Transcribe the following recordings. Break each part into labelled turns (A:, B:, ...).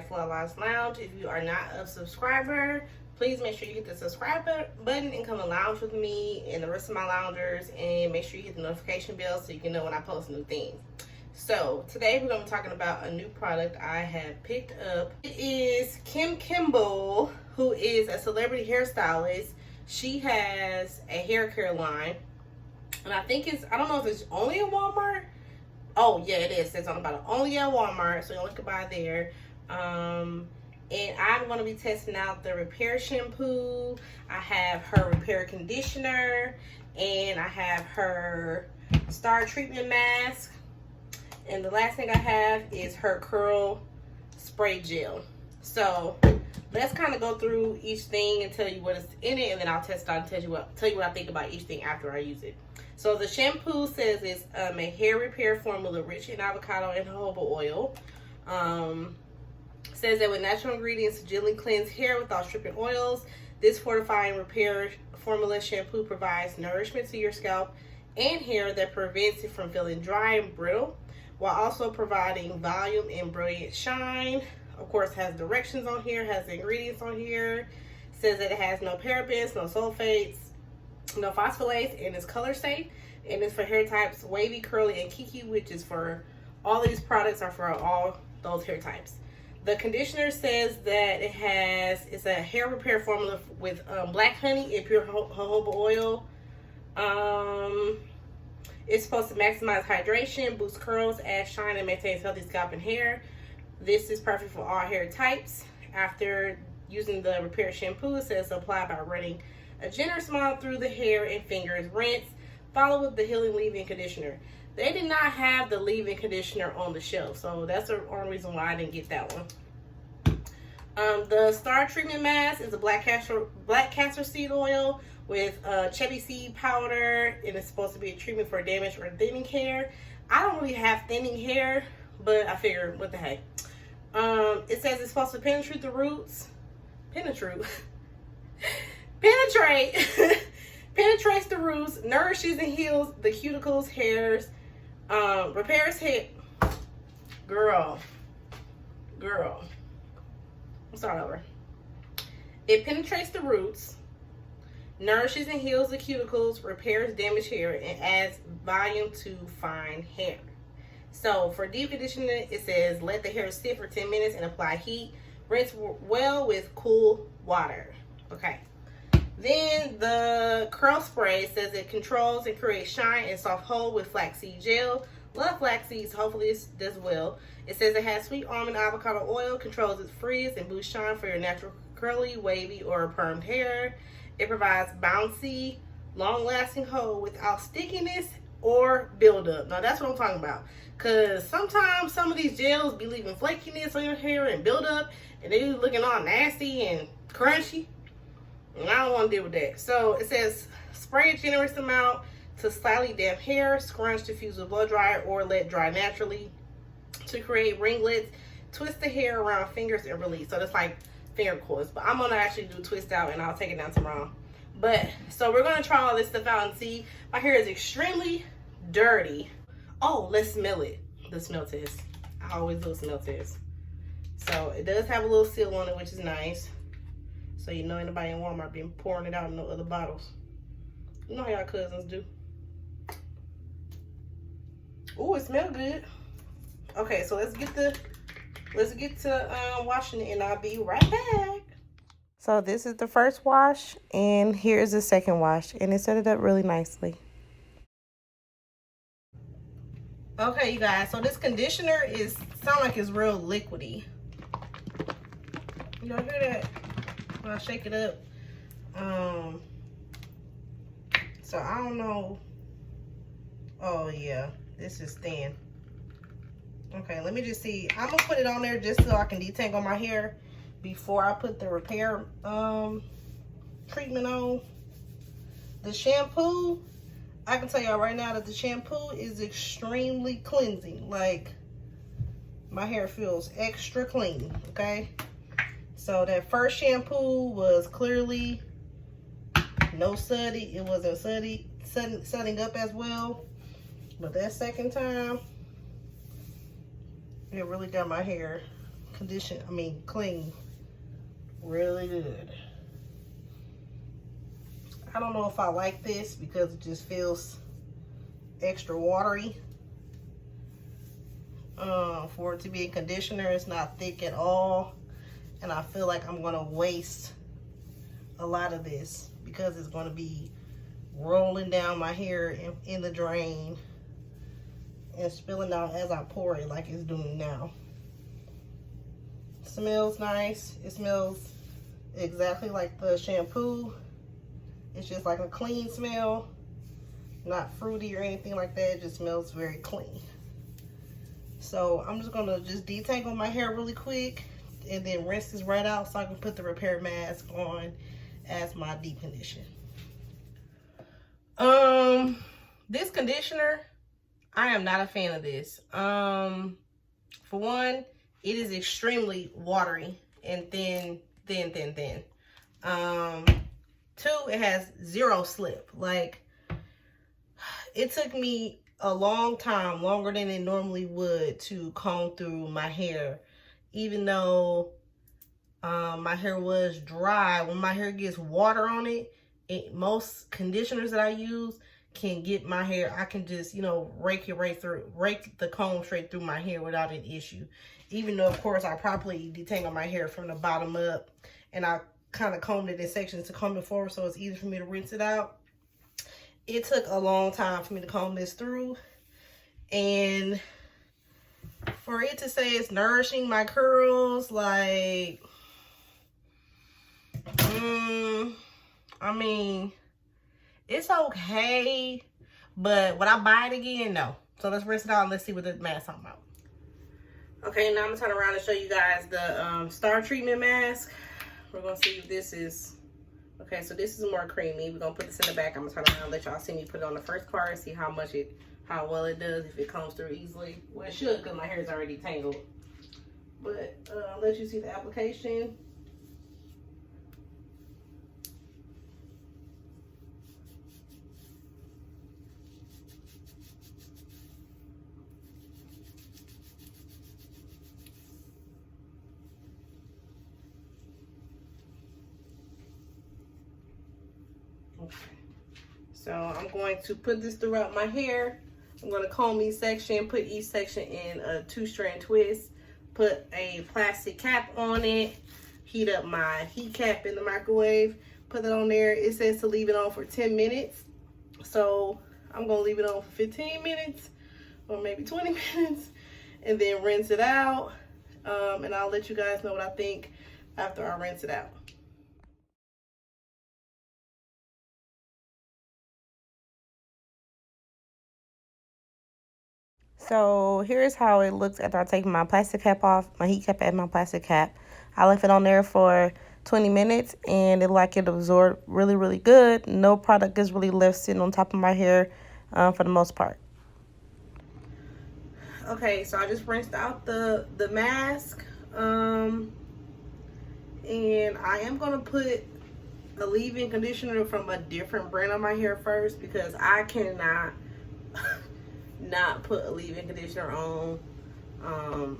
A: Fly Lives Lounge. If you are not a subscriber, please make sure you hit the subscribe button and come and lounge with me and the rest of my loungers, and make sure you hit the notification bell so you can know when I post new things. So today we're going to be talking about a new product I have picked up. It is Kimble, who is a celebrity hairstylist. She has a hair care line, and I think I don't know if it's only at Walmart. Oh yeah, it is. It's on about it. Only at Walmart, so you only can buy there. And I'm going to be testing out the repair shampoo. I have her repair conditioner, and I have her star treatment mask. And the last thing I have is her curl spray gel. So let's kind of go through each thing and tell you what is in it, and then I'll test it out and tell you what I think about each thing after I use it. So the shampoo says it's a hair repair formula rich in avocado and jojoba oil. Says that with natural ingredients to gently cleanse hair without stripping oils, this fortifying repair formula shampoo provides nourishment to your scalp and hair that prevents it from feeling dry and brittle, while also providing volume and brilliant shine. Of course, has directions on here, has the ingredients on here. Says that it has no parabens, no sulfates, no phospholates, and it's color safe. And it's for hair types wavy, curly, and kiki, which is for all these products are for all those hair types. The conditioner says that it's a hair repair formula with black honey and pure jojoba oil. It's supposed to maximize hydration, boost curls, add shine, and maintains healthy scalp and hair. This is perfect for all hair types. After using the repair shampoo, it says apply by running a generous amount through the hair and fingers. Rinse. Follow with the healing leave-in conditioner. They did not have the leave-in conditioner on the shelf, so that's the only reason why I didn't get that one. The Star Treatment Mask is a black castor seed oil with cherry seed powder, and it's supposed to be a treatment for damaged or thinning hair. I don't really have thinning hair, but I figured, what the heck. It says it's supposed to penetrate the roots. Penetrates the roots, nourishes and heals the cuticles, hairs, repairs hair. Girl. I'll start over. It penetrates the roots, nourishes and heals the cuticles, repairs damaged hair, and adds volume to fine hair. So for deep conditioning, it says let the hair sit for 10 minutes and apply heat. Rinse well with cool water. Okay. Then the curl spray says it controls and creates shine and soft hold with flaxseed gel. Love flax seeds. Hopefully this does well. It says it has sweet almond avocado oil, controls its frizz and boosts shine for your natural curly, wavy, or permed hair. It provides bouncy, long-lasting hold without stickiness or buildup. Now that's what I'm talking about. Cause sometimes some of these gels be leaving flakiness on your hair and buildup, and they looking all nasty and crunchy. And I don't want to deal with that. So it says spray a generous amount to slightly damp hair, scrunch, diffuse with blow dryer, or let dry naturally to create ringlets. Twist the hair around fingers and release. So that's like finger coils, but I'm gonna actually do twist out and I'll take it down tomorrow. But so we're gonna try all this stuff out and see. My hair is extremely dirty. Oh, let's smell it. The smell test. I always do a smell test. So it does have a little seal on it, which is nice. So you know anybody in Walmart been pouring it out in no other bottles. You know how y'all cousins do. Ooh, it smells good. Okay, so let's get to washing it, and I'll be right back. So this is the first wash, and here's the second wash, and it set it up really nicely. Okay, you guys, so this conditioner sound like it's real liquidy. Y'all hear that? When I shake it up. So I don't know. Oh yeah, this is thin. Okay, let me just see. I'm gonna put it on there just so I can detangle my hair before I put the repair treatment on. The shampoo, I can tell y'all right now that the shampoo is extremely cleansing. Like, my hair feels extra clean, okay? So that first shampoo was clearly no suddy. It wasn't sudding up as well. But that second time, it really got my hair clean really good. I don't know if I like this because it just feels extra watery. For it to be a conditioner, it's not thick at all. And I feel like I'm gonna waste a lot of this because it's gonna be rolling down my hair in the drain and spilling out as I pour it like it's doing now. It smells nice. It smells exactly like the shampoo. It's just like a clean smell, not fruity or anything like that. It just smells very clean. So I'm just gonna detangle my hair really quick and then rinse this right out so I can put the repair mask on as my deep condition. This conditioner, I am not a fan of this. For one, it is extremely watery and thin. Two, it has zero slip. Like, it took me a long time, longer than it normally would, to comb through my hair. Even though my hair was dry, when my hair gets water on it, most conditioners that I use can get my hair, I can just, you know, rake the comb straight through my hair without an issue. Even though, of course, I properly detangle my hair from the bottom up, and I kind of combed it in sections to comb it forward so it's easy for me to rinse it out. It took a long time for me to comb this through, and for it to say it's nourishing my curls, like, I mean, it's okay, but would I buy it again? No. So let's rinse it out and let's see what the mask's talking about. Okay, now I'm gonna turn around and show you guys the Star Treatment mask. We're gonna see if this is, okay, so this is more creamy. We're gonna put this in the back. I'm gonna turn around and let y'all see me put it on the first part and see how well it does, if it comes through easily. Well, it should, because my hair is already tangled. But let you see the application. Okay. So I'm going to put this throughout my hair. I'm going to comb each section, put each section in a 2-strand twist, put a plastic cap on it, heat up my heat cap in the microwave, put it on there. It says to leave it on for 10 minutes. So I'm going to leave it on for 15 minutes or maybe 20 minutes and then rinse it out. And I'll let you guys know what I think after I rinse it out. So here's how it looks after I take my plastic cap off, my heat cap and my plastic cap. I left it on there for 20 minutes and it absorbed really, really good. No product is really left sitting on top of my hair for the most part. Okay, so I just rinsed out the mask. And I am gonna put a leave-in conditioner from a different brand on my hair first because I cannot not put a leave-in conditioner on.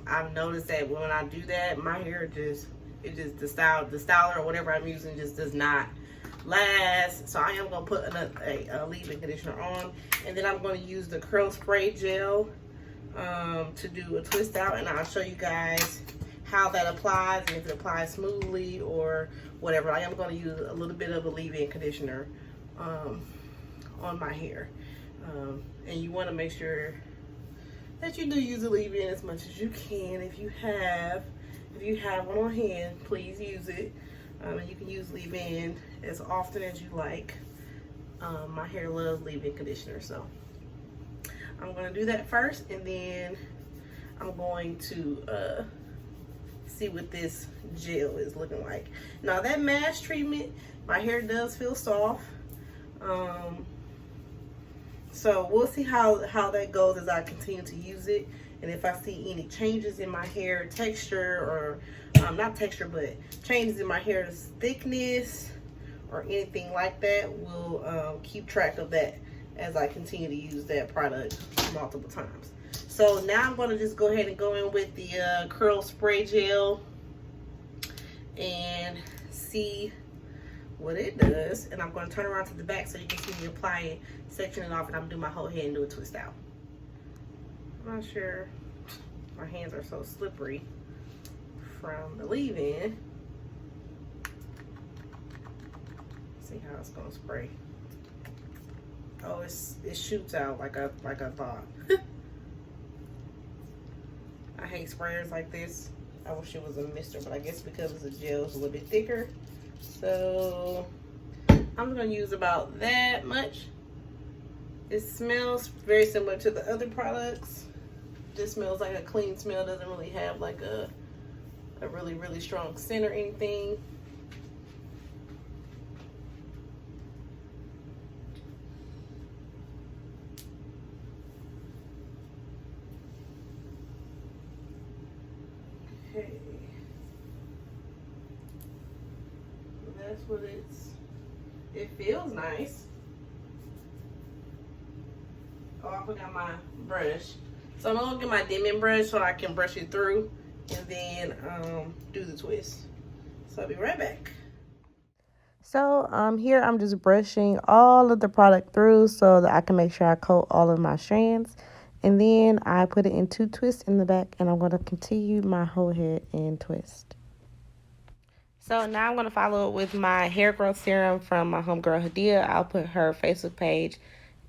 A: I've noticed that when I do that, my hair the styler or whatever I'm using just does not last. So I am gonna put a leave-in conditioner on, and then I'm gonna use the curl spray gel to do a twist out, and I'll show you guys how that applies and if it applies smoothly or whatever. I am going to use a little bit of a leave-in conditioner on my hair. And you want to make sure that you do use a leave-in as much as you can. If you have one on hand, please use it. And you can use leave-in as often as you like. My hair loves leave-in conditioner, so I'm going to do that first, and then I'm going to see what this gel is looking like. Now that mask treatment, my hair does feel soft. So we'll see how that goes as I continue to use it, and if I see any changes in my hair texture, or not texture, but changes in my hair's thickness or anything like that, we'll keep track of that as I continue to use that product multiple times. So now I'm going to just go ahead and go in with the curl spray gel and see what it does. And I'm going to turn around to the back so you can see me apply it, section it off, and I'm going to do my whole head and do a twist out. I'm not sure. My hands are so slippery from the leave-in. See how it's going to spray. Oh, it shoots out like I thought. I hate sprayers like this. I wish it was a mister, but I guess because it's a gel, it's a little bit thicker. So I'm gonna use about that much. It smells very similar to the other products. This smells like a clean smell. Doesn't really have like a really strong scent or anything. Okay. That's what it feels nice. Oh, I forgot my brush. So I'm gonna get my dimming brush so I can brush it through and then do the twist. So I'll be right back. So here I'm just brushing all of the product through so that I can make sure I coat all of my strands. And then I put it in 2 twists in the back, and I'm going to continue my whole head and twist. So now I'm going to follow it with my hair growth serum from my homegirl Hadia. I'll put her Facebook page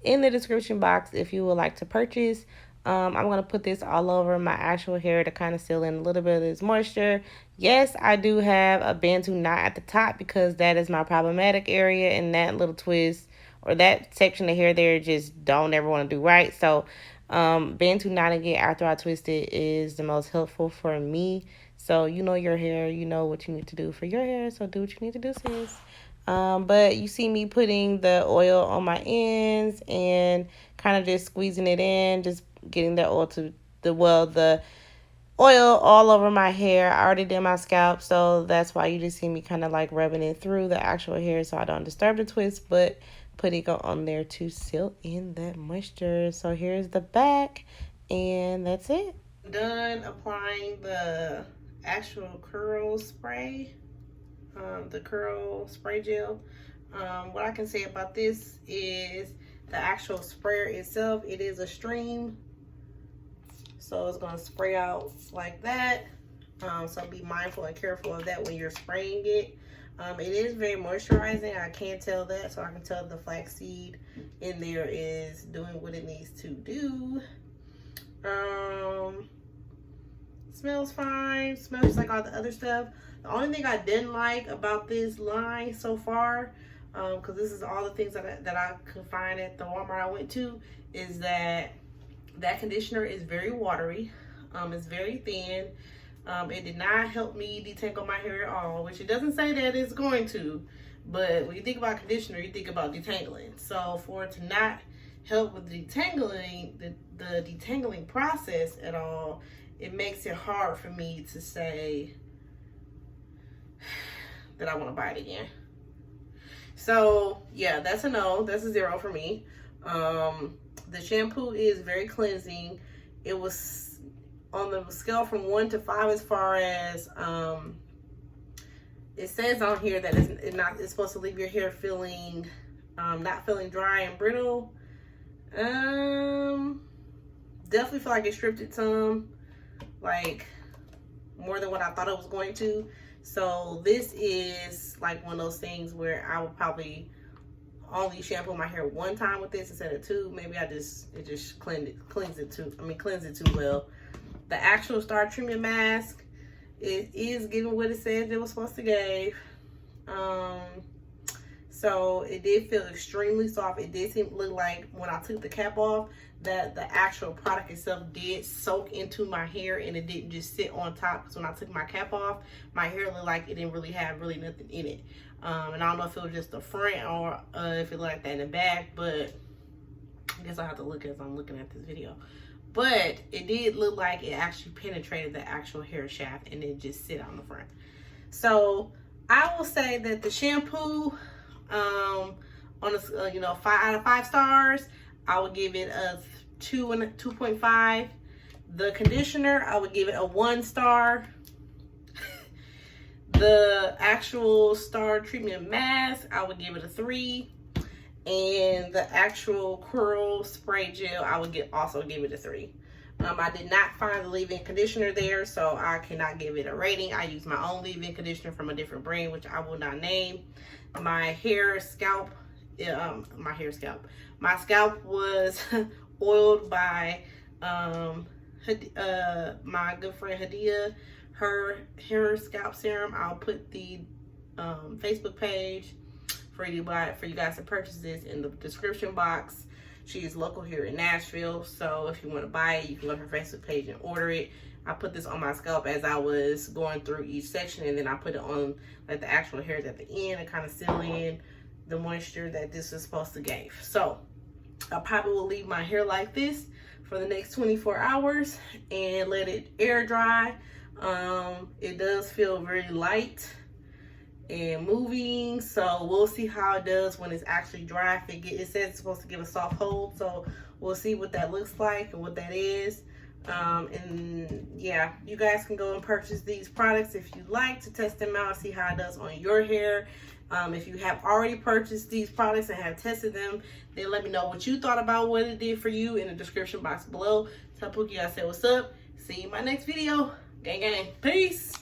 A: in the description box if you would like to purchase. I'm going to put this all over my actual hair to kind of seal in a little bit of this moisture. Yes, I do have a Bantu knot at the top because that is my problematic area, and that little twist or that section of hair there just don't ever want to do right. So Bantu knotting it after I twist it is the most helpful for me. So you know your hair, you know what you need to do for your hair, so do what you need to do, sis. But you see me putting the oil on my ends and kind of just squeezing it in, just getting the oil to the oil all over my hair. I already did my scalp, so that's why you just see me kind of like rubbing it through the actual hair so I don't disturb the twist, but putting it on there to seal in that moisture. So here's the back, and that's it. Done applying the actual curl spray, the curl spray gel. What I can say about this is the actual sprayer itself, it is a stream, so it's going to spray out like that. So be mindful and careful of that when you're spraying it. It is very moisturizing. I can tell that, so I can tell the flaxseed in there is doing what it needs to do. Smells fine. Smells like all the other stuff. The only thing I didn't like about this line so far, because this is all the things that I could find at the Walmart I went to, is that conditioner is very watery. It's very thin. It did not help me detangle my hair at all, which it doesn't say that it's going to, but when you think about conditioner, you think about detangling. So for it to not help with detangling, the detangling process at all, it makes it hard for me to say that I want to buy it again. So yeah, that's a no. That's a 0 for me. The shampoo is very cleansing. It was on the scale from 1 to 5 as far as it says on here that it's supposed to leave your hair feeling not feeling dry and brittle. Definitely feel like it stripped it some, like more than what I thought it was going to. So this is like one of those things where I would probably only shampoo my hair 1 time with this instead of 2. Maybe it just cleans it too well. The actual Star Treatment Mask, it is giving what it says it was supposed to give. So it did feel extremely soft. It did look like when I took the cap off that the actual product itself did soak into my hair and it didn't just sit on top. Because when I took my cap off, my hair looked like it didn't really have nothing in it. And I don't know if it was just the front or if it looked like that in the back, but I guess I'll have to look as I'm looking at this video. But it did look like it actually penetrated the actual hair shaft and it just sit on the front. So I will say that the shampoo, on a 5 out of 5 stars, I would give it a 2 and 2.5. The conditioner, I would give it a 1 star. The actual star treatment mask, I would give it a 3. And the actual curl spray gel, I would also give it a 3. I did not find the leave-in conditioner there, so I cannot give it a rating. I use my own leave-in conditioner from a different brand, which I will not name. My scalp was oiled by my good friend Hadia. Her hair scalp serum. I'll put the Facebook page for you guys to purchase this in the description box. She is local here in Nashville, so if you want to buy it, you can go to her Facebook page and order it. I put this on my scalp as I was going through each section, and then I put it on like the actual hairs at the end and kind of seal in the moisture that this is supposed to give. So I probably will leave my hair like this for the next 24 hours and let it air dry. It does feel very light and moving, so we'll see how it does when it's actually dry. It says it's supposed to give a soft hold, so we'll see what that looks like and what that is. And yeah, you guys can go and purchase these products if you like to test them out and see how it does on your hair. If you have already purchased these products and have tested them, then let me know what you thought about what it did for you in the description box below. Tell Pookie I said what's up. See you in my next video. Gang gang. Peace.